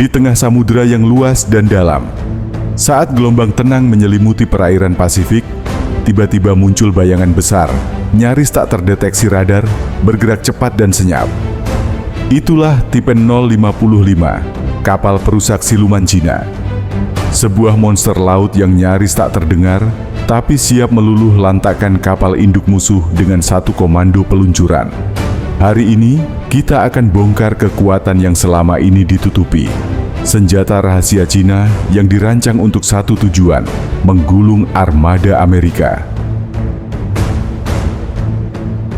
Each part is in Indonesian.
di tengah samudera yang luas dan dalam. Saat gelombang tenang menyelimuti perairan Pasifik, tiba-tiba muncul bayangan besar, nyaris tak terdeteksi radar, bergerak cepat dan senyap. Itulah Tipen 055, kapal perusak siluman Cina. Sebuah monster laut yang nyaris tak terdengar, tapi siap meluluh lantakkan kapal induk musuh dengan satu komando peluncuran. Hari ini, kita akan bongkar kekuatan yang selama ini ditutupi. Senjata rahasia Cina yang dirancang untuk satu tujuan, menggulung armada Amerika.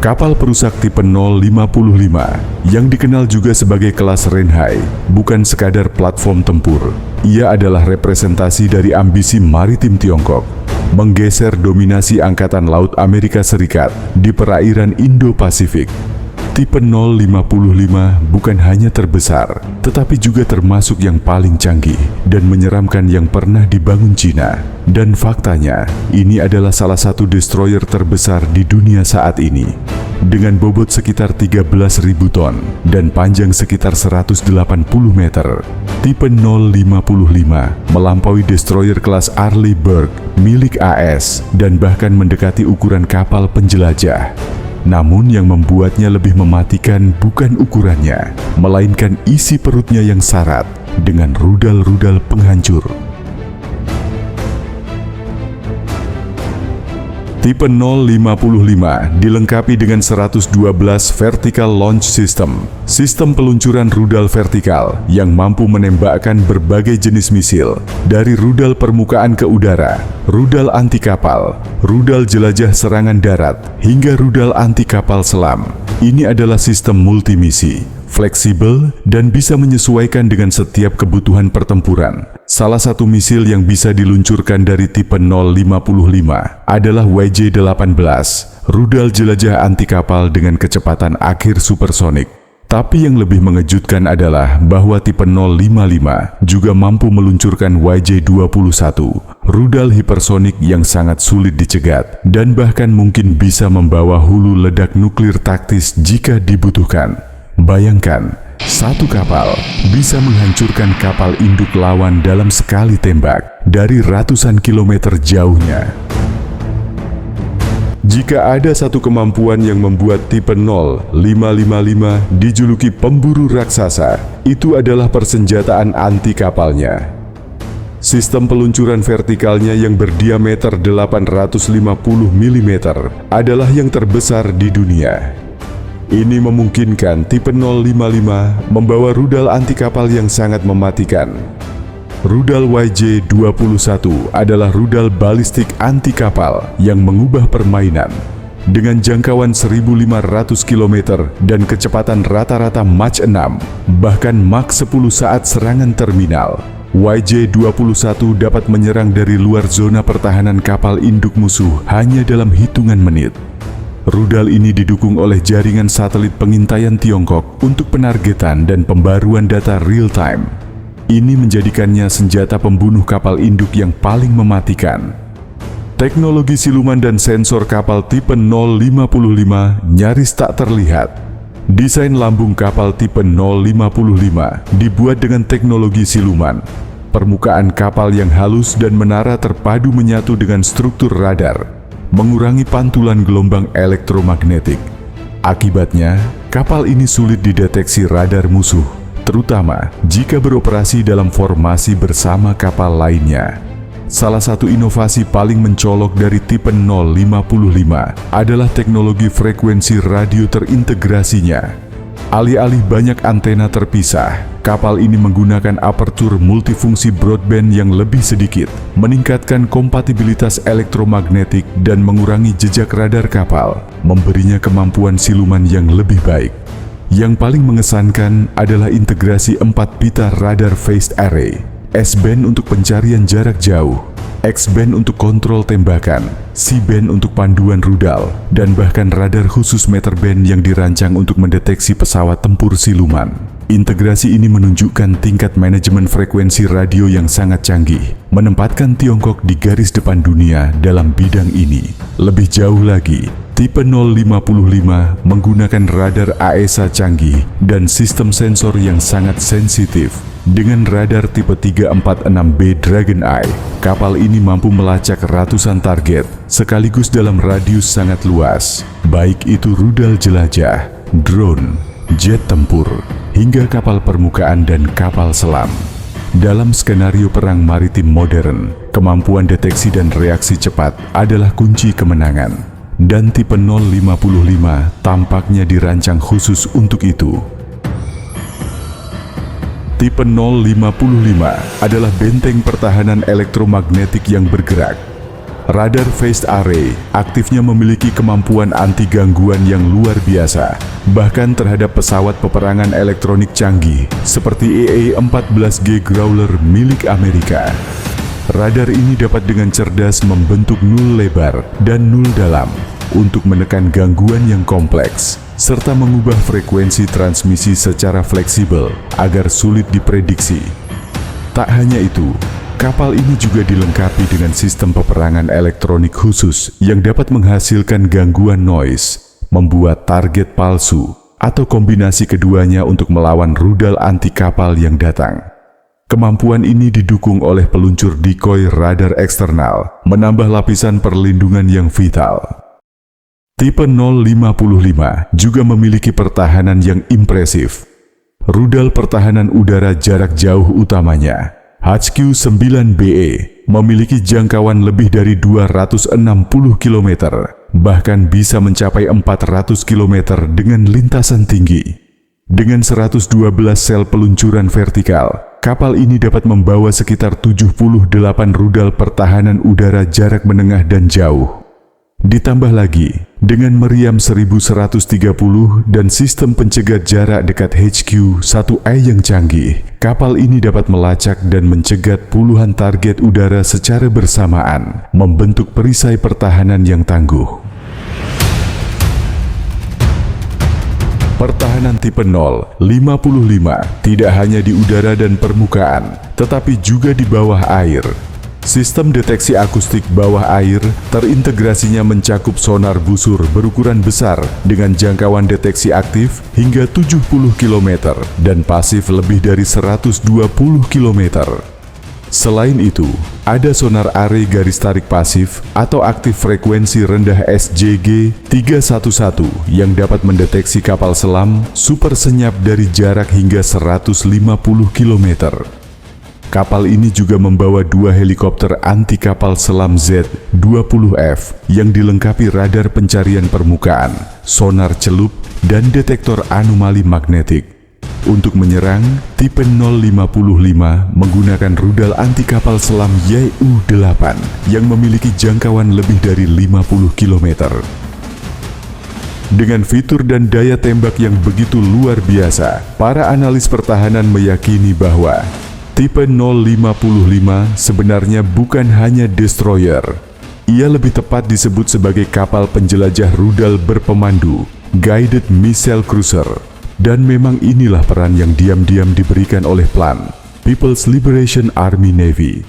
Kapal perusak tipe 055 yang dikenal juga sebagai kelas Renhai bukan sekadar platform tempur. Ia adalah representasi dari ambisi maritim Tiongkok, menggeser dominasi Angkatan Laut Amerika Serikat di perairan Indo-Pasifik. Tipe 055 bukan hanya terbesar, tetapi juga termasuk yang paling canggih dan menyeramkan yang pernah dibangun Cina. Dan faktanya, ini adalah salah satu destroyer terbesar di dunia saat ini. Dengan bobot sekitar 13.000 ton dan panjang sekitar 180 meter, tipe 055 melampaui destroyer kelas Arleigh Burke milik AS dan bahkan mendekati ukuran kapal penjelajah. Namun yang membuatnya lebih mematikan bukan ukurannya, melainkan isi perutnya yang syarat dengan rudal-rudal penghancur. Tipe 055 dilengkapi dengan 112 Vertical Launch System, sistem peluncuran rudal vertikal yang mampu menembakkan berbagai jenis misil, dari rudal permukaan ke udara, rudal anti kapal, rudal jelajah serangan darat, hingga rudal anti kapal selam. Ini adalah sistem multimisi, fleksibel, dan bisa menyesuaikan dengan setiap kebutuhan pertempuran. Salah satu misil yang bisa diluncurkan dari tipe 055 adalah YJ-18, rudal jelajah anti kapal dengan kecepatan akhir supersonik. Tapi yang lebih mengejutkan adalah bahwa tipe 055 juga mampu meluncurkan YJ-21, rudal hipersonik yang sangat sulit dicegat dan bahkan mungkin bisa membawa hulu ledak nuklir taktis jika dibutuhkan. Bayangkan, satu kapal bisa menghancurkan kapal induk lawan dalam sekali tembak dari ratusan kilometer jauhnya. Jika ada satu kemampuan yang membuat tipe 0555 dijuluki pemburu raksasa, itu adalah persenjataan anti kapalnya. Sistem peluncuran vertikalnya yang berdiameter 850 mm adalah yang terbesar di dunia. Ini memungkinkan tipe 055 membawa rudal anti kapal yang sangat mematikan. Rudal YJ-21 adalah rudal balistik anti kapal yang mengubah permainan. Dengan jangkauan 1.500 km dan kecepatan rata-rata Mach 6, bahkan Mach 10 saat serangan terminal, YJ-21 dapat menyerang dari luar zona pertahanan kapal induk musuh hanya dalam hitungan menit. Rudal ini didukung oleh jaringan satelit pengintaian Tiongkok untuk penargetan dan pembaruan data real-time. Ini menjadikannya senjata pembunuh kapal induk yang paling mematikan. Teknologi siluman dan sensor kapal tipe 055 nyaris tak terlihat. Desain lambung kapal tipe 055 dibuat dengan teknologi siluman. Permukaan kapal yang halus dan menara terpadu menyatu dengan struktur radar, mengurangi pantulan gelombang elektromagnetik. Akibatnya, kapal ini sulit dideteksi radar musuh, terutama jika beroperasi dalam formasi bersama kapal lainnya. Salah satu inovasi paling mencolok dari tipe 055 adalah teknologi frekuensi radio terintegrasinya. Alih-alih banyak antena terpisah, kapal ini menggunakan apertur multifungsi broadband yang lebih sedikit, meningkatkan kompatibilitas elektromagnetik dan mengurangi jejak radar kapal, memberinya kemampuan siluman yang lebih baik. Yang paling mengesankan adalah integrasi 4 pita radar phased array, S-band untuk pencarian jarak jauh, X-band untuk kontrol tembakan, C-band untuk panduan rudal, dan bahkan radar khusus meterband yang dirancang untuk mendeteksi pesawat tempur siluman. Integrasi ini menunjukkan tingkat manajemen frekuensi radio yang sangat canggih, menempatkan Tiongkok di garis depan dunia dalam bidang ini. Lebih jauh lagi, Tipe 055 menggunakan radar AESA canggih dan sistem sensor yang sangat sensitif. Dengan radar tipe 346B Dragon Eye, kapal ini mampu melacak ratusan target sekaligus dalam radius sangat luas, baik itu rudal jelajah, drone, jet tempur, hingga kapal permukaan dan kapal selam. Dalam skenario perang maritim modern, kemampuan deteksi dan reaksi cepat adalah kunci kemenangan. Dan tipe 055 tampaknya dirancang khusus untuk itu. Tipe 055 adalah benteng pertahanan elektromagnetik yang bergerak. Radar Phased Array aktifnya memiliki kemampuan anti gangguan yang luar biasa, bahkan terhadap pesawat peperangan elektronik canggih seperti EA-14G Growler milik Amerika. Radar ini dapat dengan cerdas membentuk nul lebar dan nul dalam untuk menekan gangguan yang kompleks, serta mengubah frekuensi transmisi secara fleksibel agar sulit diprediksi. Tak hanya itu, kapal ini juga dilengkapi dengan sistem peperangan elektronik khusus yang dapat menghasilkan gangguan noise, membuat target palsu, atau kombinasi keduanya untuk melawan rudal anti kapal yang datang. Kemampuan ini didukung oleh peluncur decoy radar eksternal, menambah lapisan perlindungan yang vital. Tipe 055 juga memiliki pertahanan yang impresif. Rudal pertahanan udara jarak jauh utamanya, HQ-9BE, memiliki jangkauan lebih dari 260 km, bahkan bisa mencapai 400 km dengan lintasan tinggi. Dengan 112 sel peluncuran vertikal, kapal ini dapat membawa sekitar 78 rudal pertahanan udara jarak menengah dan jauh. Ditambah lagi, dengan meriam 1130 dan sistem pencegat jarak dekat HQ-1A yang canggih, kapal ini dapat melacak dan mencegat puluhan target udara secara bersamaan, membentuk perisai pertahanan yang tangguh. Pertahanan tipe 055 tidak hanya di udara dan permukaan, tetapi juga di bawah air. Sistem deteksi akustik bawah air terintegrasinya mencakup sonar busur berukuran besar dengan jangkauan deteksi aktif hingga 70 km dan pasif lebih dari 120 km. Selain itu, ada sonar array garis tarik pasif atau aktif frekuensi rendah SJG 311 yang dapat mendeteksi kapal selam super senyap dari jarak hingga 150 km. Kapal ini juga membawa 2 helikopter anti kapal selam Z-20F yang dilengkapi radar pencarian permukaan, sonar celup, dan detektor anomali magnetik. Untuk menyerang, tipe 055 menggunakan rudal anti kapal selam YU-8 yang memiliki jangkauan lebih dari 50 km. Dengan fitur dan daya tembak yang begitu luar biasa, para analis pertahanan meyakini bahwa tipe 055 sebenarnya bukan hanya destroyer. Ia lebih tepat disebut sebagai kapal penjelajah rudal berpemandu, guided missile cruiser. Dan memang inilah peran yang diam-diam diberikan oleh PLAN, People's Liberation Army Navy.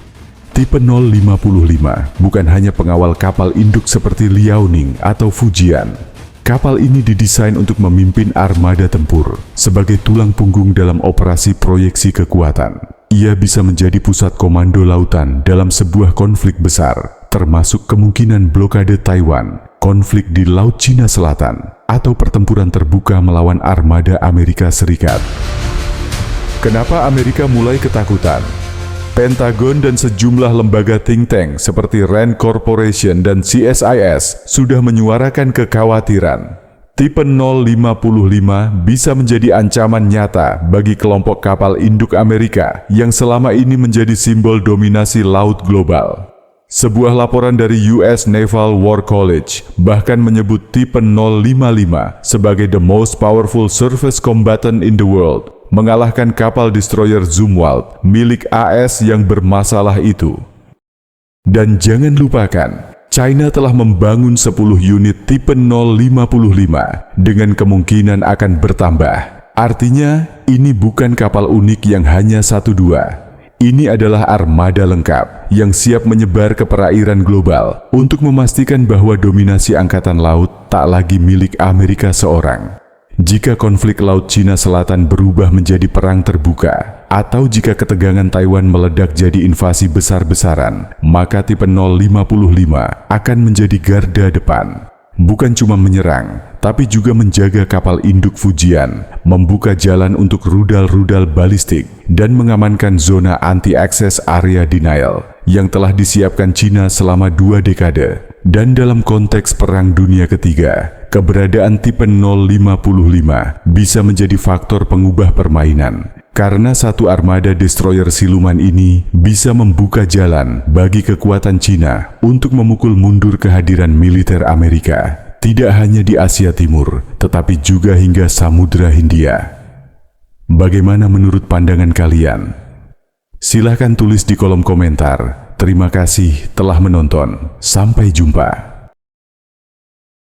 Tipe 055 bukan hanya pengawal kapal induk seperti Liaoning atau Fujian. Kapal ini didesain untuk memimpin armada tempur sebagai tulang punggung dalam operasi proyeksi kekuatan. Ia bisa menjadi pusat komando lautan dalam sebuah konflik besar, termasuk kemungkinan blokade Taiwan, konflik di Laut Cina Selatan, atau pertempuran terbuka melawan armada Amerika Serikat. Kenapa Amerika mulai ketakutan? Pentagon dan sejumlah lembaga think tank seperti RAND Corporation dan CSIS sudah menyuarakan kekhawatiran. Tipe 055 bisa menjadi ancaman nyata bagi kelompok kapal induk Amerika yang selama ini menjadi simbol dominasi laut global. Sebuah laporan dari US Naval War College bahkan menyebut tipe 055 sebagai the most powerful surface combatant in the world, mengalahkan kapal destroyer Zumwalt milik AS yang bermasalah itu. Dan jangan lupakan, China telah membangun 10 unit tipe 055 dengan kemungkinan akan bertambah. Artinya, ini bukan kapal unik yang hanya 1-2. Ini adalah armada lengkap yang siap menyebar ke perairan global untuk memastikan bahwa dominasi angkatan laut tak lagi milik Amerika seorang. Jika konflik Laut Cina Selatan berubah menjadi perang terbuka, atau jika ketegangan Taiwan meledak jadi invasi besar-besaran, maka tipe 055 akan menjadi garda depan. Bukan cuma menyerang, tapi juga menjaga kapal induk Fujian, membuka jalan untuk rudal-rudal balistik, dan mengamankan zona anti-access area denial yang telah disiapkan Cina selama 2 dekade. Dan dalam konteks Perang Dunia Ketiga, keberadaan tipe 055 bisa menjadi faktor pengubah permainan. Karena satu armada destroyer siluman ini bisa membuka jalan bagi kekuatan Cina untuk memukul mundur kehadiran militer Amerika, tidak hanya di Asia Timur, tetapi juga hingga Samudra Hindia. Bagaimana menurut pandangan kalian? Silahkan tulis di kolom komentar. Terima kasih telah menonton. Sampai jumpa.